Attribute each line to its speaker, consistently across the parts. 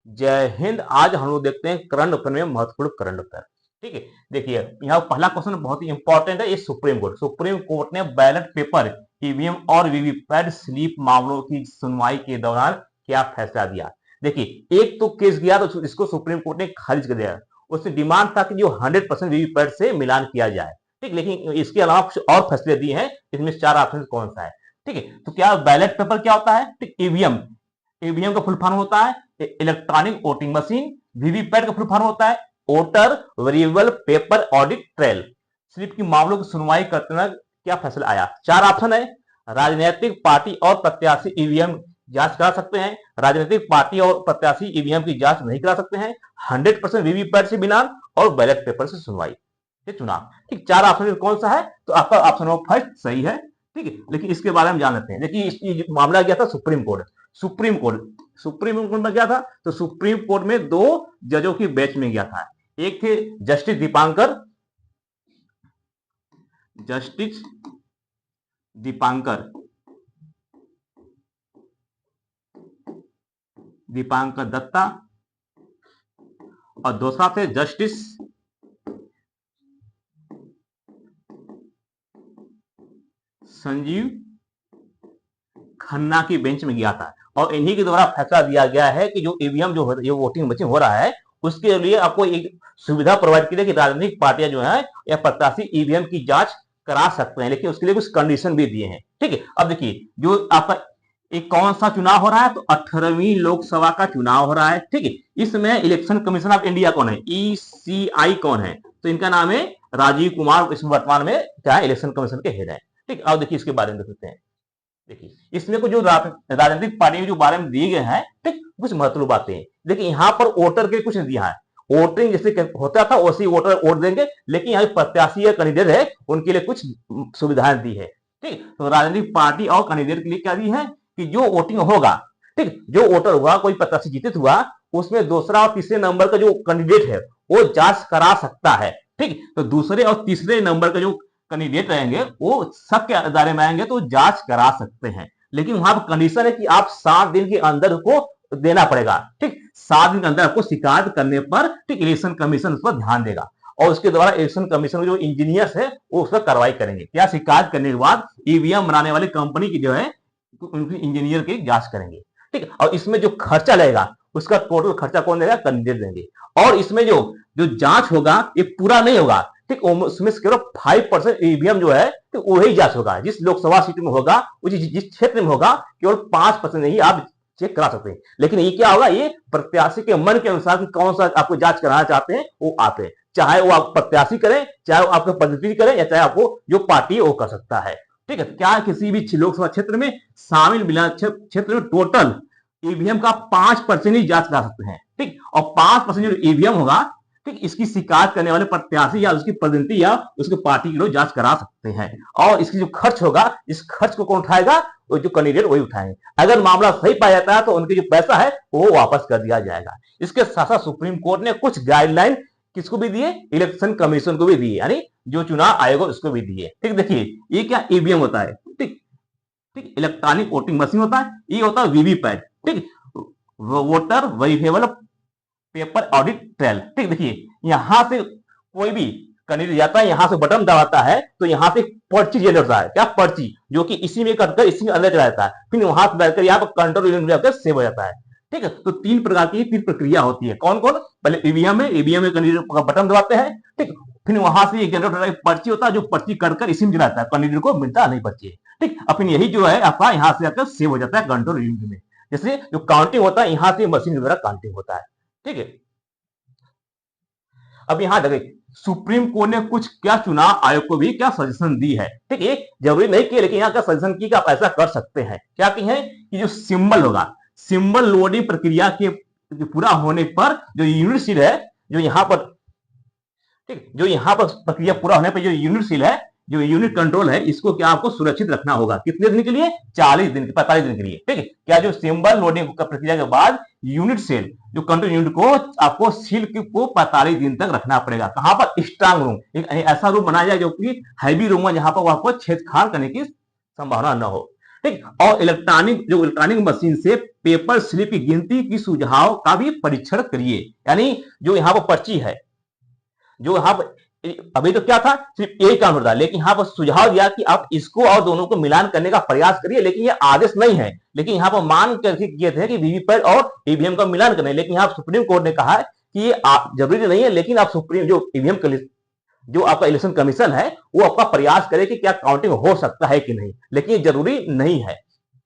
Speaker 1: जय हिंद। आज हम लोग देखते हैं करंट अफेयर में महत्वपूर्ण करंट अफेयर। ठीक है, देखिए यहाँ पहला क्वेश्चन बहुत ही इंपॉर्टेंट है। ये सुप्रीम कोर्ट ने बैलेट पेपर, ईवीएम और वीवीपैट स्लिप मामलों की सुनवाई के दौरान क्या फैसला दिया। देखिए एक तो केस गया तो इसको सुप्रीम कोर्ट ने खारिज कर दिया। उसने डिमांड था कि जो 100% वीवीपैट से मिलान किया जाए। ठीक, लेकिन इसके अलावा कुछ और फैसले दिए हैं। इसमें चार ऑप्शन कौन सा है। ठीक है, तो क्या बैलेट पेपर क्या होता है। ठीक, ईवीएम, ईवीएम का फुल फॉर्म होता है इलेक्ट्रॉनिक वोटिंग मशीन। वीवीपैट का फुल फॉर्म होता है voter variable paper audit trail. Slip की मामलों की सुनवाई करते हुए क्या फैसला आया। चार ऑप्शन है। राजनीतिक पार्टी और प्रत्याशी ईवीएम जांच करा सकते हैं, राजनीतिक पार्टी और प्रत्याशी ईवीएम की जांच नहीं करा सकते हैं, 100% वीवीपैट से मिलान और बैलेट पेपर से सुनवाई, ये चुनाव। ठीक, चार ऑप्शन कौन सा है, तो आपका ऑप्शन नंबर फर्स्ट सही है। ठीक है, लेकिन इसके बारे में जान लेते हैं। देखिए मामला गया था सुप्रीम कोर्ट। सुप्रीम कोर्ट में गया था, तो सुप्रीम कोर्ट में दो जजों की बेंच में गया था। एक थे जस्टिस दीपांकर दत्ता, और दूसरा थे जस्टिस संजीव खन्ना की बेंच में गया था। और इन्हीं के द्वारा फैसला दिया गया है कि जो ईवीएम जो वोटिंग मशीन हो रहा है उसके लिए आपको एक सुविधा प्रोवाइड की है कि राजनीतिक पार्टियां जो है या प्रत्याशी ईवीएम की जांच करा सकते हैं, लेकिन उसके लिए कुछ कंडीशन भी दिए हैं। ठीक है, अब देखिए जो आपका एक कौन सा चुनाव हो रहा है, तो 18वीं लोकसभा का चुनाव हो रहा है। ठीक है, इसमें इलेक्शन कमीशन ऑफ इंडिया कौन है, ईसीआई कौन है, तो इनका नाम है राजीव कुमार। इसमें वर्तमान में क्या है, इलेक्शन कमीशन के हेड है। ठीक, अब देखिए इसके बारे में देख सकते हैं। देखिए इसमें कुछ जो राजनीतिक पार्टी जो बारे में दिए गए हैं, ठीक, कुछ महत्वपूर्ण बातें हैं। देखिए यहाँ पर वोटर के कुछ दिया है। वोटिंग जैसे होता था वैसे ही वोटर वोट देंगे, लेकिन यहाँ प्रत्याशी या कैंडिडेट है उनके लिए कुछ सुविधाएं दी है। ठीक, तो राजनीतिक पार्टी और कैंडिडेट के लिए क्या दी है कि जो वोटिंग होगा, ठीक, जो वोटर हुआ, कोई प्रत्याशी जीतित हुआ, उसमें दूसरा और तीसरे नंबर का जो कैंडिडेट है वो जांच करा सकता है। ठीक, तो दूसरे और तीसरे नंबर का जो कैंडिडेट रहेंगे वो सबके दायरे में आएंगे तो जांच करा सकते हैं। लेकिन वहां पर कंडीशन है कि आप 7 दिन के अंदर को देना पड़ेगा। ठीक, 7 दिन के अंदर आपको शिकायत करने पर ठीक इलेक्शन कमीशन उस पर ध्यान देगा और उसके द्वारा इलेक्शन कमीशन जो इंजीनियर्स है वो उस पर कार्रवाई करेंगे। क्या शिकायत करने के बाद ईवीएम बनाने वाली कंपनी की जो है उनकी इंजीनियर की जांच करेंगे। ठीक, और इसमें जो खर्चा लगेगा उसका टोटल खर्चा कौन देगा, कैंडिडेट देंगे। और इसमें जो जो जांच होगा ये पूरा नहीं होगा। ठीक, उसमें से केवल 5% ईवीएम जो है तो वही जांच होगा। जिस लोकसभा सीट में होगा, जिस क्षेत्र में होगा, केवल 5% ही आप चेक करा सकते हैं। लेकिन ये क्या होगा, ये प्रत्याशी के मन के अनुसार कि कौन सा आपको जांच कराना चाहते हैं वो आप है। चाहे वो आप प्रत्याशी करें, चाहे वो आपका प्रतिनिधि करें, या चाहे आपको जो पार्टी है वो कर सकता है। ठीक है, क्या किसी भी लोकसभा क्षेत्र में शामिल मिला क्षेत्र में टोटल ईवीएम का 5% ही जांच करा सकते हैं। ठीक, और 5% जो ईवीएम होगा, ठीक, इसकी शिकायत करने वाले प्रत्याशी या उसकी प्रतिनिधि या उसके पार्टी के लोग जांच करा सकते हैं। और इसकी जो खर्च होगा, इस खर्च को कौन उठाएगा, वो जो कैंडिडेट वही उठाएंगे। अगर मामला सही पाया जाता है तो उनके जो पैसा है वो वापस कर दिया जाएगा। इसके साथ साथ सुप्रीम कोर्ट ने कुछ गाइडलाइन किसको भी दिए, इलेक्शन कमीशन को भी दिए, यानी जो चुनाव आयोग उसको भी दिए। ठीक, देखिए ये क्या ईवीएम होता है। ठीक, ठीक, इलेक्ट्रॉनिक वोटिंग मशीन होता है, ये होता है वीवीपैट। ठीक, voter variable paper audit trail. ठीक, देखिए यहां से कोई भी कैंडिडेट जाता है, यहां से बटन दबाता है तो यहां से पर्ची जनरेट होता है। क्या पर्ची, जो कि इसी में करकर इसी में अंदर चला जाता है, फिर वहां से बैठकर यहाँ पर कंट्रोल यूनिट में जाकर सेव हो जाता है। ठीक है, तो 3 प्रकार की 3 प्रक्रिया होती है। कौन कौन, पहले ईवीएम में कैंडिडेट का बटन दबाते हैं। ठीक, फिर वहां से एक जनरेट होता है पर्ची होता है, जो पर्ची कर इसी में चलाता है, कैंडिडेट को मिलता नहीं पर्ची। ठीक, अब फिर यही जो है आपका यहाँ से आकर सेव हो जाता है कंट्रोल यूनिट में। जैसे जो काउंटिंग होता है यहां से मशीन द्वारा काउंटिंग होता है। ठीक है, अब यहां देखिए सुप्रीम कोर्ट ने कुछ क्या चुनाव आयोग को भी क्या सजेशन दी है। ठीक है, जरूरी नहीं किया, लेकिन यहाँ क्या सजेशन की कि आप ऐसा कर सकते हैं। क्या की है कि जो सिंबल होगा, सिंबल लोडिंग प्रक्रिया के पूरा होने पर जो यूनिट सील है, जो यहाँ पर, ठीक, जो यहाँ पर प्रक्रिया पूरा होने पर जो यूनिट सील है, जो यूनिट कंट्रोल है, इसको क्या आपको सुरक्षित रखना होगा। कितने दिन के लिए, 40 दिन, 45 दिन के लिए। ठीक है, क्या जो सिंबल लोडिंग प्रक्रिया के बाद यूनिट सेल, जो कंट्रोल यूनिट को आपको सील को 45 दिन तक रखना पड़ेगा। कहां पर, स्ट्रांग रूम, एक ऐसा रूम बनाया जाए जो कि हैवी रूम है, जहां पर आपको छेदखान करने की संभावना न हो। ठीक। और इलेक्ट्रॉनिक मशीन से पेपर स्लिप की गिनती की सुझाव का भी परीक्षण करिए। यानी जो यहाँ पर पर्ची है, जो यहाँ पर अभी तो क्या था, सिर्फ एक काउंटर था, लेकिन यहाँ पर सुझाव दिया कि आप इसको और दोनों को मिलान करने का प्रयास करिए, लेकिन ये आदेश नहीं है। लेकिन यहाँ पर मान करके किए थे कि वीवीपैट और ईवीएम का मिलान करें, लेकिन यहाँ सुप्रीम कोर्ट ने कहा कि ये जरूरी नहीं है, लेकिन आप सुप्रीम जो ईवीएम जो आपका इलेक्शन कमीशन है वो आपका प्रयास करे कि क्या काउंटिंग हो सकता है कि नहीं, लेकिन ये जरूरी नहीं है।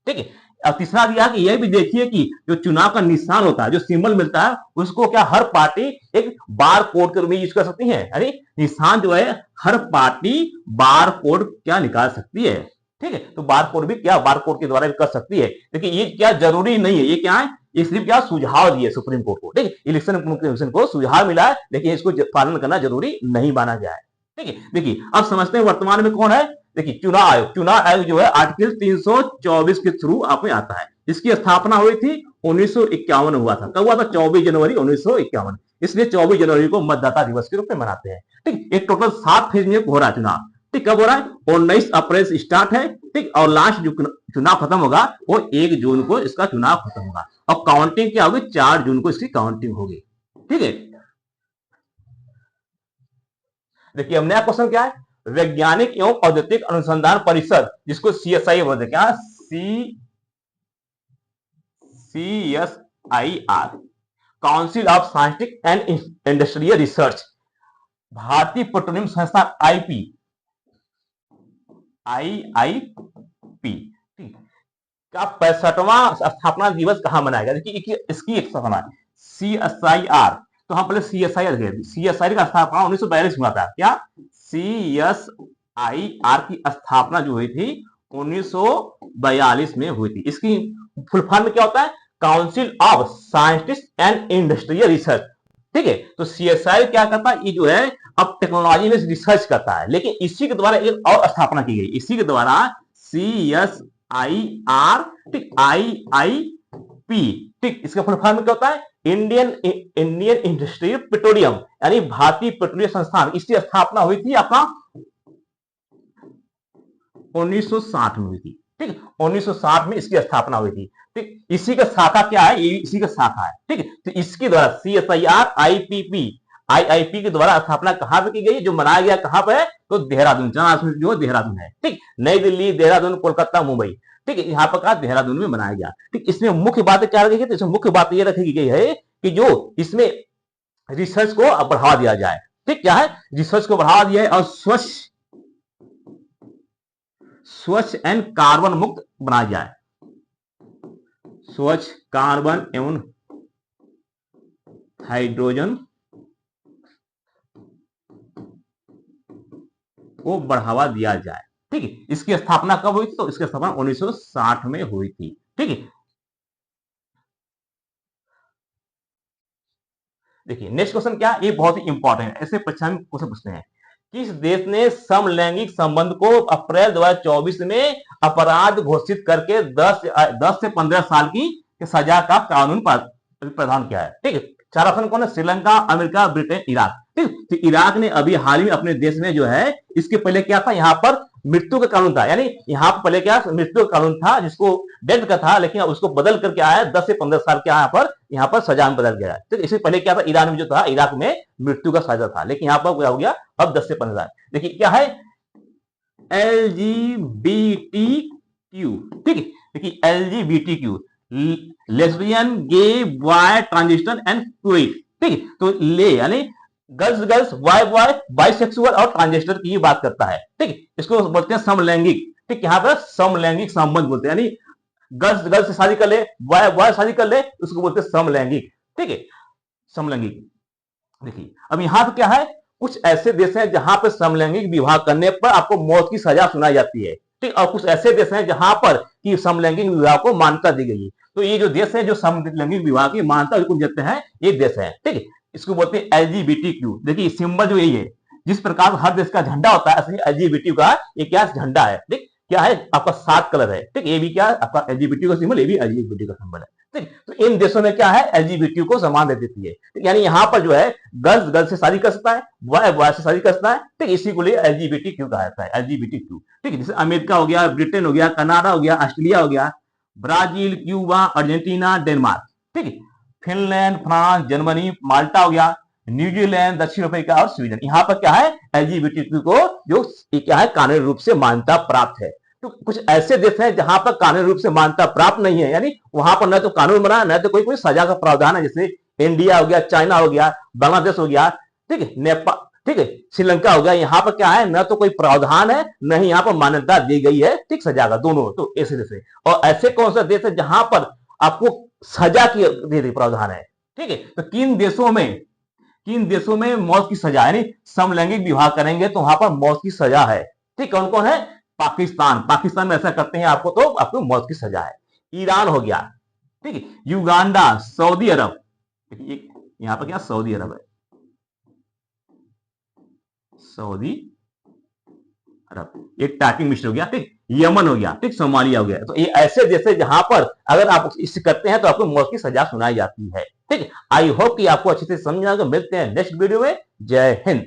Speaker 1: ठीक है। अब तीसरा दिया कि यह भी देखिए कि जो चुनाव का निशान होता है, जो सिंबल मिलता है, उसको क्या हर पार्टी एक बार कोड के रूप में यूज कर सकती है। यानी निशान जो है हर पार्टी बार कोड क्या निकाल सकती है। ठीक है। तो बार कोड भी क्या बार कोड के द्वारा भी कर सकती है। देखिए ये क्या जरूरी नहीं है, ये क्या है, ये सिर्फ क्या सुझाव दिए सुप्रीम कोर्ट को। ठीक है। इलेक्शन कमीशन को सुझाव मिला है, लेकिन इसको पालन करना जरूरी नहीं माना गया है। ठीक है। देखिए अब समझते हैं वर्तमान में कौन है। देखिए चुनाव आयोग जो है आर्टिकल 324 के थ्रू आप में आता है। इसकी स्थापना हुई थी 1951 हुआ था। कब हुआ था? 24 जनवरी 1951। इसलिए 24 जनवरी को मतदाता दिवस के रूप में मनाते हैं। ठीक। एक टोटल 7 फेज में हो रहा है चुनाव। ठीक। कब हो रहा है? 19 अप्रैल से स्टार्ट है। ठीक। और लास्ट जो चुनाव खत्म होगा वो 1 जून को इसका चुनाव खत्म होगा। और काउंटिंग क्या होगी? 4 जून को इसकी काउंटिंग होगी। ठीक है। देखिए अब नया क्वेश्चन क्या है, वैज्ञानिक एवं औद्योगिक अनुसंधान परिषद, जिसको सीएसआई बोलते हैं, क्या CSIR, council of scientific and industrial research, भारतीय पेट्रोलियम संस्थान IIP का 65वां स्थापना दिवस कहां मनाएगा? देखिए इसकी एक स्थापना CSIR, तो हम पहले CSIR का स्थापना 1942 में हुआ था। क्या CSIR की स्थापना जो हुई थी 1942 में हुई थी। इसकी फुल फॉर्म में क्या होता है? Council of scientist and industrial research. ठीक है। तो CSIR क्या करता है? ये जो है अब टेक्नोलॉजी में रिसर्च करता है, लेकिन इसी के द्वारा एक और स्थापना की गई, इसी के द्वारा CSIR, ठीक, IIP, ठीक, इसका फुल फॉर्म क्या होता है? इंडियन इंडस्ट्रियल पेट्रोलियम, यानी भारतीय पेट्रोलियम संस्थान। इसकी स्थापना हुई थी आपका 1960 में हुई थी। ठीक, 1960 में इसकी स्थापना हुई थी। ठीक, इसी का शाखा क्या है? ये इसी का शाखा है। ठीक है। तो इसके द्वारा CSIR IIP के द्वारा स्थापना कहां पर की गई, जो मनाया गया कहां पर है? तो देहरादून, जो देहरादून है। ठीक, नई दिल्ली, देहरादून, कोलकाता, मुंबई। ठीक है। यहाँ पर कहा देहरादून में मनाया गया। ठीक, इसमें मुख्य बातें क्या रखी गई? तो इसमें मुख्य बात यह रखी गई है कि जो इसमें रिसर्च को बढ़ावा दिया जाए। ठीक, क्या है? रिसर्च को बढ़ावा दिया है और स्वच्छ एंड कार्बन मुक्त बनाया जाए। स्वच्छ, कार्बन एवं हाइड्रोजन को बढ़ावा दिया जाए। ठीक है। इसकी स्थापना कब हुई थी? तो इसकी स्थापना 1960 में हुई थी। ठीक है। देखिए नेक्स्ट क्वेश्चन क्या, ये बहुत ही इंपॉर्टेंट है, ऐसे परीक्षा में क्वेश्चन पूछते हैं। किस देश ने समलैंगिक संबंध को अप्रैल 2024 में अपराध घोषित करके 10 से 15 साल की सजा का कानून प्रदान किया है? ठीक है। 4 ऑप्शन कौन है? Sri Lanka, America, Britain, Iraq. ठीक, तो इराक ने अभी हाल ही में अपने देश में जो है, इसके पहले क्या था, यहाँ पर मृत्यु का कानून था। यानी यहाँ पर पहले क्या मृत्यु का कानून था, जिसको डेथ का था, लेकिन उसको बदल करके आया 10 से 15 साल के यहाँ पर सजा में बदल गया। तो इससे पहले क्या था, ईरान में जो था, इराक में मृत्यु का सजा था, लेकिन यहाँ पर क्या हो गया, अब 10 से 15 साल। देखिए क्या है, LGBTQ। ठीक है। देखिए LGBTQ, lesbian, gay, boy, transgender and queer. ठीक है। तो ले यानी गर्ल्स, बॉय, बाइसेक्सुअल और ट्रांसजेंडर की बात करता है। ठीक है। इसको बोलते हैं समलैंगिक। ठीक, यहाँ पर समलैंगिक संबंध बोलते हैं, यानी गर्ल्स से शादी कर ले, बॉय शादी कर ले, उसको बोलते हैं समलैंगिक। ठीक है, समलैंगिक। देखिए अब यहाँ पे क्या है, कुछ ऐसे देश हैं जहां पर समलैंगिक विवाह करने पर आपको मौत की सजा सुनाई जाती है। ठीक, और कुछ ऐसे देश हैं जहां पर कि समलैंगिक विवाह को मान्यता दी गई है। तो ये जो देश है जो समलैंगिक विवाह की मान्यता देते हैं, ये देश है। ठीक है, इसको बोलते हैं LGBTQ। देखिए सिंबल जो यही है, जिस प्रकार हर देश का झंडा होता है, LGBTQ का ये क्या झंडा है। ठीक, क्या है आपका 7 कलर है। ठीक, ये भी क्या आपका LGBTQ का सिंबल, ये भी LGBTQ का सिंबल है। ठीक, तो इन देशों में क्या है, एलजीबीटी को सम्मान दे देती है। यानी यहाँ पर जो है गर्ल्स गर्ल्स से शादी कर सकता है, बॉय बॉय से शादी कर सकता है, ठीक, इसी को लिए एलजीबीटी क्यू कहा जाता है, एलजीबीटी क्यू। ठीक है, जैसे अमेरिका हो गया, ब्रिटेन हो गया, कनाडा हो गया, ऑस्ट्रेलिया हो गया, ब्राजील, क्यूबा, अर्जेंटीना, डेनमार्क, ठीक है, फिनलैंड, फ्रांस, जर्मनी, माल्टा हो गया, न्यूजीलैंड, दक्षिण अफ्रीका और स्वीडन। यहाँ पर क्या है, एलजीबीटी को जो क्या है कानूनी रूप से मान्यता प्राप्त है। तो कुछ ऐसे देश हैं जहां पर कानूनी रूप से मान्यता प्राप्त नहीं है, यानी वहां पर न तो कानून बना, न तो कोई कोई सजा का प्रावधान है, जैसे इंडिया हो गया, चाइना हो गया, बांग्लादेश हो गया, ठीक है, नेपाल, ठीक है, श्रीलंका हो गया। यहाँ पर क्या है, न तो कोई प्रावधान है, न ही यहाँ पर मान्यता दी गई है, ठीक, सजा का, दोनों। तो ऐसे देश है। और ऐसे कौन सा देश है जहां पर आपको सजा की दे प्रावधान है, ठीक है, तो किन देशों में मौत की सजा, यानी समलैंगिक विवाह करेंगे तो वहां पर मौत की सजा है। ठीक, कौन कौन है, पाकिस्तान में ऐसा करते हैं आपको तो आपको मौत की सजा है। ईरान हो गया, ठीक है, युगांडा, सऊदी अरब, यहां पर क्या सऊदी अरब है, सऊदी अरब, एक टाइपिंग मिस्टेक हो गया, ठीक, यमन हो गया, ठीक, सोमालिया हो गया। तो ये ऐसे जैसे जहां पर अगर आप इसे करते हैं तो आपको मौत की सजा सुनाई जाती है। ठीक, आई होप कि आपको अच्छे से समझ आ गया। मिलते हैं नेक्स्ट वीडियो में। जय हिंद।